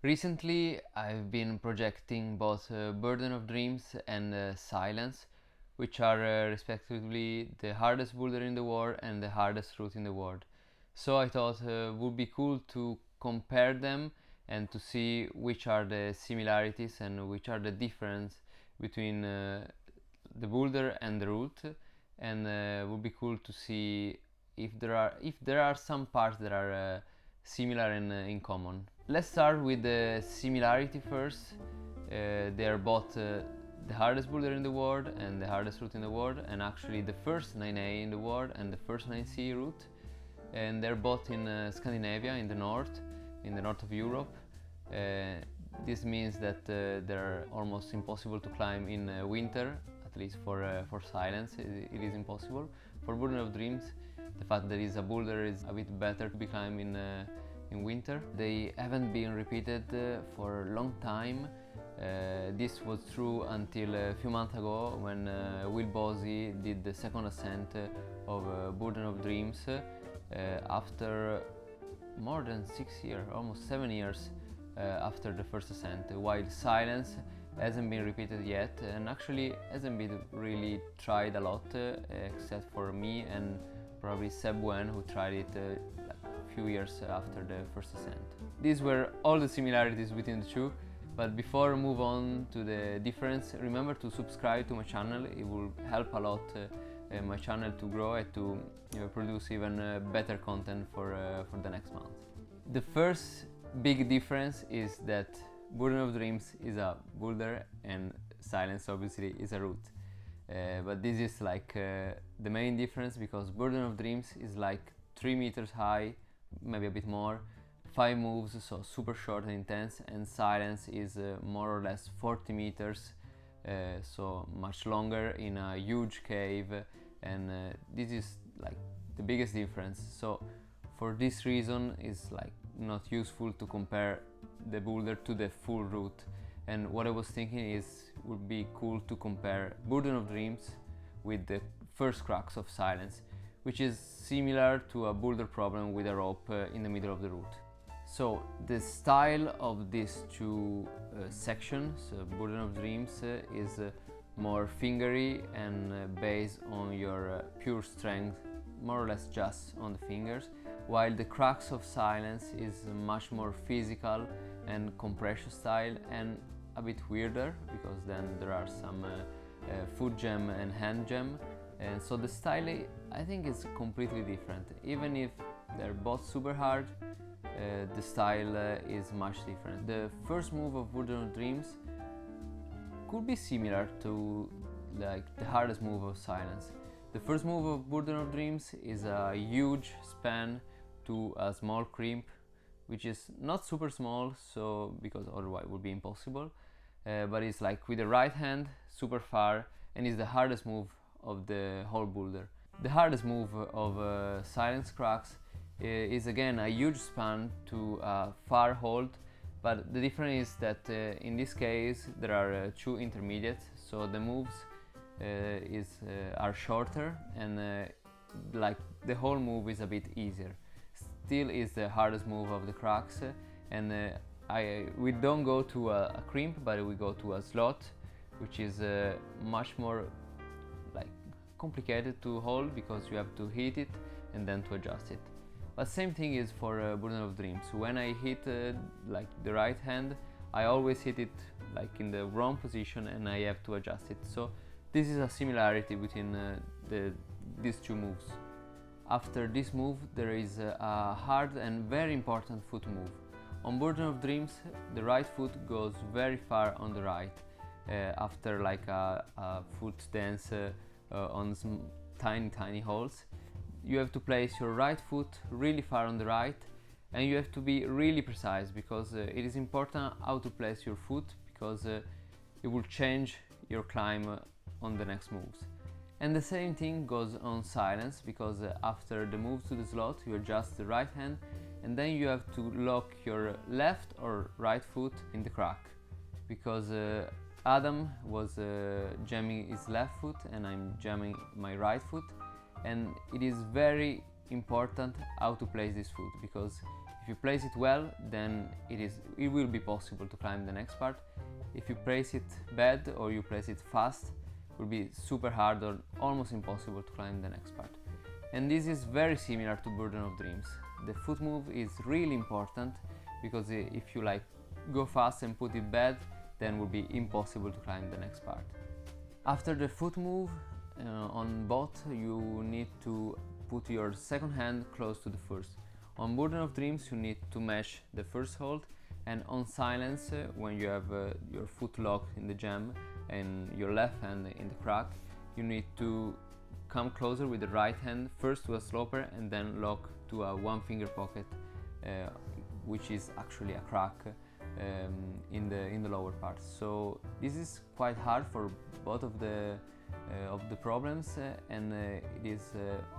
Recently, I've been projecting both Burden of Dreams and Silence, which are respectively the hardest boulder in the world and the hardest route in the world. So I thought would be cool to compare them and to see which are the similarities and which are the difference between the boulder and the route, and would be cool to see if there are some parts that are similar and in common. Let's start with the similarity first. They are both the hardest boulder in the world and the hardest route in the world, and actually the first 9A in the world and the first 9C route. And they're both in Scandinavia, in the north of Europe. This means that they're almost impossible to climb in winter, at least for Silence. It is impossible. For Burden of Dreams, the fact that it's a boulder is a bit better to be climbed in winter. They haven't been repeated for a long time. This was true until a few months ago when Will Bosey did the second ascent of Burden of Dreams after more than 6 years, almost 7 years after the first ascent, while Silence hasn't been repeated yet and actually hasn't been really tried a lot except for me and probably Seb Wen, who tried it like a few years after the first ascent. These were all the similarities between the two, but before we move on to the difference, remember to subscribe to my channel. It will help a lot my channel to grow and to produce even better content for the next month. The first big difference is that Burden of Dreams is a boulder and Silence obviously is a route. But this is like the main difference, because Burden of Dreams is like 3 meters high, maybe a bit more, 5 moves, so super short and intense, and Silence is more or less 40 meters, so much longer in a huge cave, and this is like the biggest difference. So for this reason it's like not useful to compare the boulder to the full route. And what I was thinking is would be cool to compare Burden of Dreams with the first crux of Silence, which is similar to a boulder problem with a rope in the middle of the route. So the style of these two sections, Burden of Dreams, is more fingery and based on your pure strength, more or less just on the fingers, while the crux of Silence is much more physical and compression style and a bit weirder, because then there are some foot jam and hand jam, and so the style I think is completely different. Even if they're both super hard, the style is much different. The first move of Burden of Dreams could be similar to like the hardest move of Silence. The first move of Burden of Dreams is a huge span to a small crimp, which is not super small, so because otherwise it would be impossible, but it's like with the right hand super far, and is the hardest move of the whole boulder. The hardest move of Silence crux is again a huge span to a far hold, but the difference is that in this case there are two intermediates, so the moves are shorter, and like the whole move is a bit easier. Still is the hardest move of the crux, and we don't go to a crimp, but we go to a slot, which is much more like complicated to hold, because you have to hit it and then to adjust it. But same thing is for Burden of Dreams. When I hit like the right hand, I always hit it like in the wrong position and I have to adjust it. So this is a similarity between these two moves. After this move there is a hard and very important foot move. On Burden of Dreams the right foot goes very far on the right after like a foot dance on some tiny holes. You have to place your right foot really far on the right, and you have to be really precise, because it is important how to place your foot, because it will change your climb on the next moves. And the same thing goes on Silence, because after the move to the slot you adjust the right hand, and then you have to lock your left or right foot in the crack, because Adam was jamming his left foot and I'm jamming my right foot, and it is very important how to place this foot, because If you place it well, then it will be possible to climb the next part. If you place it bad or you place it fast, it will be super hard or almost impossible to climb the next part. And this is very similar to Burden of Dreams. The foot move is really important, because if you like go fast and put it bad, then it will be impossible to climb the next part. After the foot move on both, you need to put your second hand close to the first. On Burden of Dreams you need to match the first hold, and on Silence, when you have your foot locked in the jam and your left hand in the crack, you need to come closer with the right hand first to a sloper and then lock to a one finger pocket, which is actually a crack in the lower part. So this is quite hard for both of the problems, and it is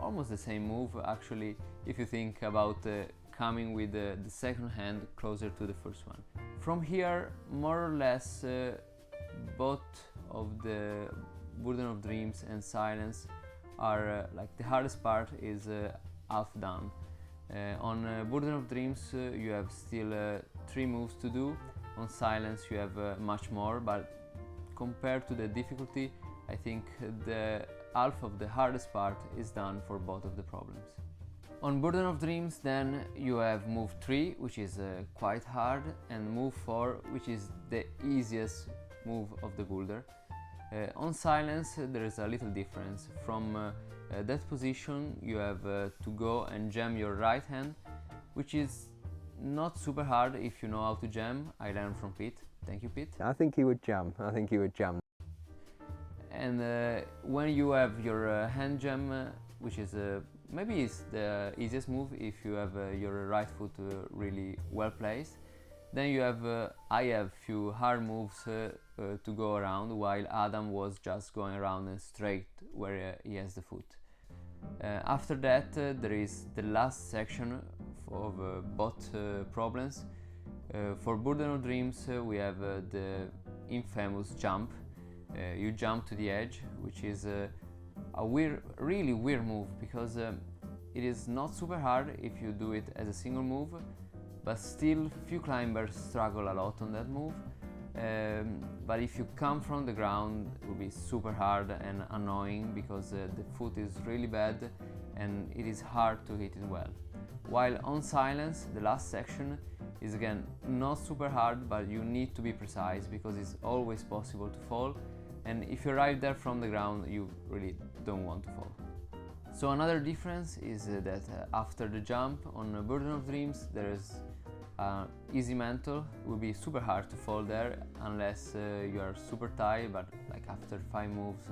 almost the same move actually if you think about coming with the second hand closer to the first one. From here, more or less, both of the Burden of Dreams and Silence are like the hardest part is half done. On Burden of Dreams you have still 3 moves to do. On Silence you have much more, but compared to the difficulty, I think the half of the hardest part is done for both of the problems. On Burden of Dreams then you have move 3, which is quite hard, and move 4, which is the easiest move of the boulder. On Silence there is a little difference. From that position you have to go and jam your right hand, which is not super hard if you know how to jam. I learned from Pete. Thank you, Pete. I think he would jam. I think he would jam. And when you have your hand jam, which is maybe it's the easiest move if you have your right foot really well placed, then you have I have few hard moves to go around, while Adam was just going around and straight where he has the foot. After that there is the last section of both problems. For Burden of Dreams we have the infamous jump. You jump to the edge, which is a really weird move, because it is not super hard if you do it as a single move, but still few climbers struggle a lot on that move. But if you come from the ground, it will be super hard and annoying, because the foot is really bad and it is hard to hit it well. While on Silence, the last section is again not super hard, but you need to be precise, because it's always possible to fall, and if you arrive there from the ground you really don't want to fall. So another difference is that after the jump on Burden of Dreams there is easy mantle. It will be super hard to fall there unless you are super tight, but like after 5 moves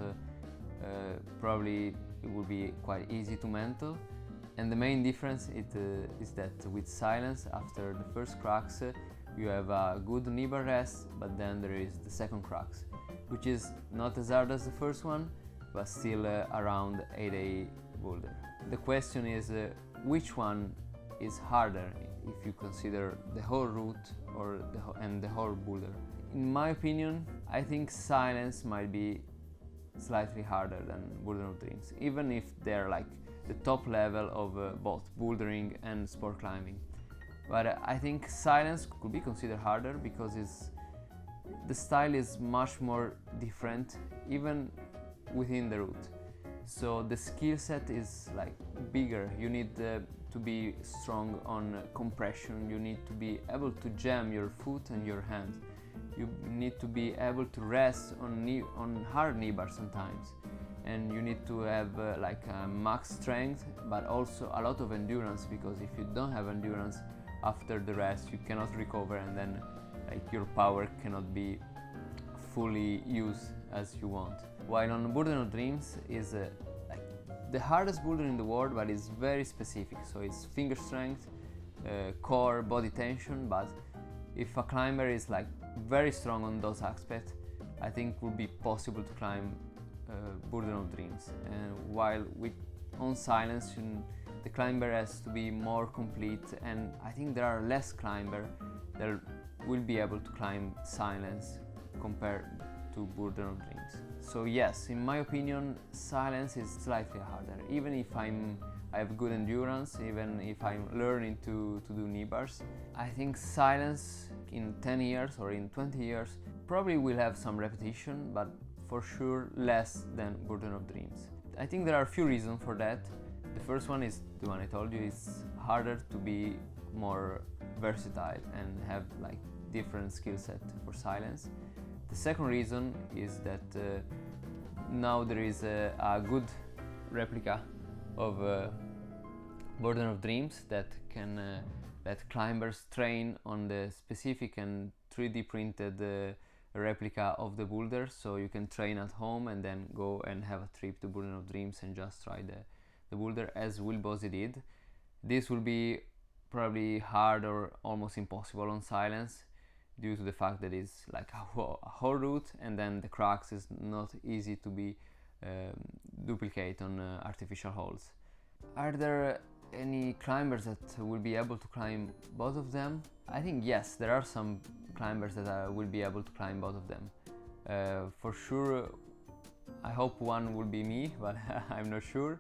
probably it will be quite easy to mantle. And the main difference is that with Silence, after the first cracks you have a good knee bar rest, but then there is the second cracks, which is not as hard as the first one, but still around 8A boulder. The question is which one is harder if you consider the whole route or the whole boulder. In my opinion, I think Silence might be slightly harder than Burden of Dreams, even if they're like the top level of both bouldering and sport climbing. But I think Silence could be considered harder because the style is much more different, even within the route. So the skill set is like bigger. You need to be strong on compression. You need to be able to jam your foot and your hand. You need to be able to rest on hard knee bar sometimes, and you need to have like max strength, but also a lot of endurance, because if you don't have endurance after the rest you cannot recover, and then like your power cannot be fully used as you want. While on Burden of Dreams is like the hardest boulder in the world, but it's very specific, so it's finger strength, core, body tension. But if a climber is like very strong on those aspects, I think it would be possible to climb Burden of Dreams. And while on Silence the climber has to be more complete, and I think there are less climbers that will be able to climb Silence compared to Burden of Dreams. So yes, in my opinion, Silence is slightly harder, even if I'm I have good endurance, even if I'm learning to do knee bars. I think silence in 10 years or in 20 years probably will have some repetition, but for sure less than Burden of Dreams. I think there are a few reasons for that. The first one is the one I told you, it's harder to be more versatile and have like different skill set for silence. The second reason is that now there is a good replica of Burden of Dreams that can let climbers train on the specific and 3D printed replica of the boulder, so you can train at home and then go and have a trip to Burden of Dreams and just try the boulder as Will Bosey did. This will be probably hard or almost impossible on silence due to the fact that it's like a whole route, and then the cracks is not easy to be duplicate on artificial holes. Are there any climbers that will be able to climb both of them? I think yes, there are some climbers that will be able to climb both of them. For sure, I hope one will be me, but I'm not sure.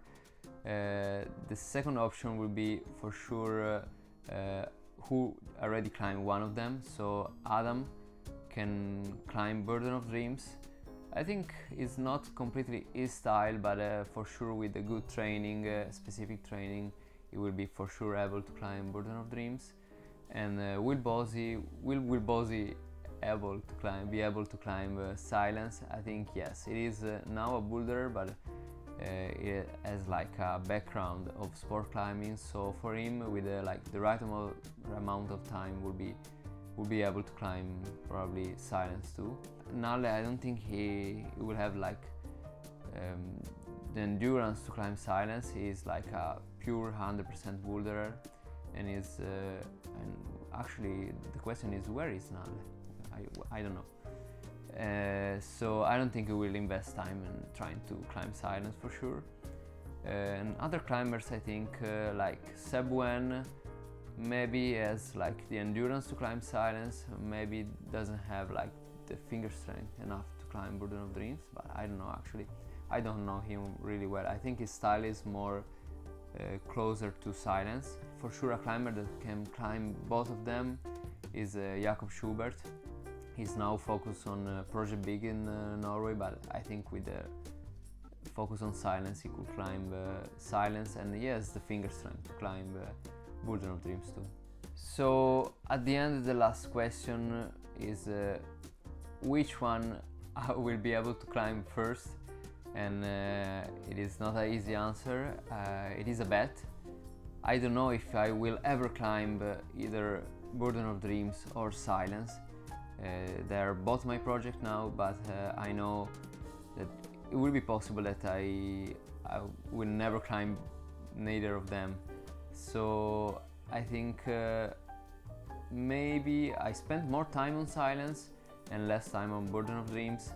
The second option will be for sure who already climbed one of them. So Adam can climb Burden of Dreams. I think it's not completely his style, but for sure with a good training, specific training, he will be for sure able to climb Burden of Dreams. And Will Bosey be able to climb Silence? I think yes, it is now a boulder, but it has like a background of sport climbing, so for him with like the right amount of time will be able to climb probably Silence too. Nalle, I don't think he will have like the endurance to climb Silence. He's like a pure 100% boulderer, and is and actually the question is, where is Nalle? I don't know. So I don't think he will invest time in trying to climb Silence for sure. And other climbers, I think like Sebuen maybe has like the endurance to climb Silence, maybe doesn't have like the finger strength enough to climb Burden of Dreams, but I don't know actually. I don't know him really well. I think his style is more closer to Silence. For sure a climber that can climb both of them is Jakob Schubert. He's now focused on Project Big in Norway, but I think with the focus on Silence he could climb Silence, and he has the finger strength to climb Burden of Dreams too. So at the end, the last question is which one I will be able to climb first, and it is not an easy answer. It is a bet. I don't know if I will ever climb either Burden of Dreams or Silence. They are both my project now, but I know that it will be possible that I will never climb neither of them. So I think maybe I spent more time on Silence and less time on Burden of Dreams,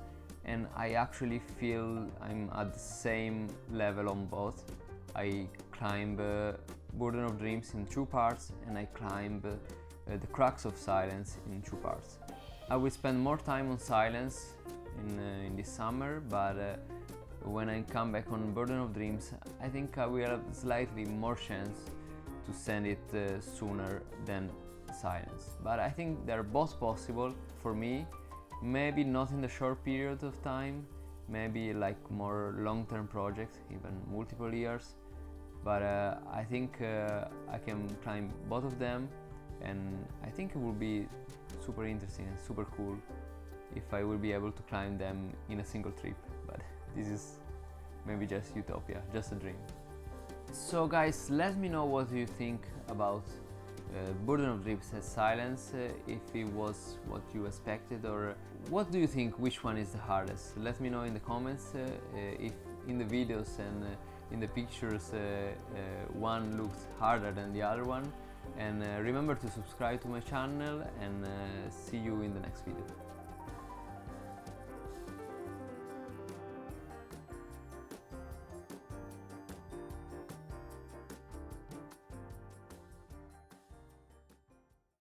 and I actually feel I'm at the same level on both. I climb Burden of Dreams in 2 parts, and I climb the Crux of Silence in 2 parts. I will spend more time on Silence in this summer, but when I come back on Burden of Dreams, I think I will have slightly more chance to send it sooner than Silence. But I think they're both possible for me. Maybe not in the short period of time, maybe like more long-term projects, even multiple years. But I think I can climb both of them, and I think it will be super interesting and super cool if I will be able to climb them in a single trip. But this is maybe just utopia, just a dream. So guys, let me know what you think about Burden of Dreams as Silence, if it was what you expected, or what do you think, which one is the hardest? Let me know in the comments if in the videos and in the pictures one looks harder than the other one. And remember to subscribe to my channel, and see you in the next video.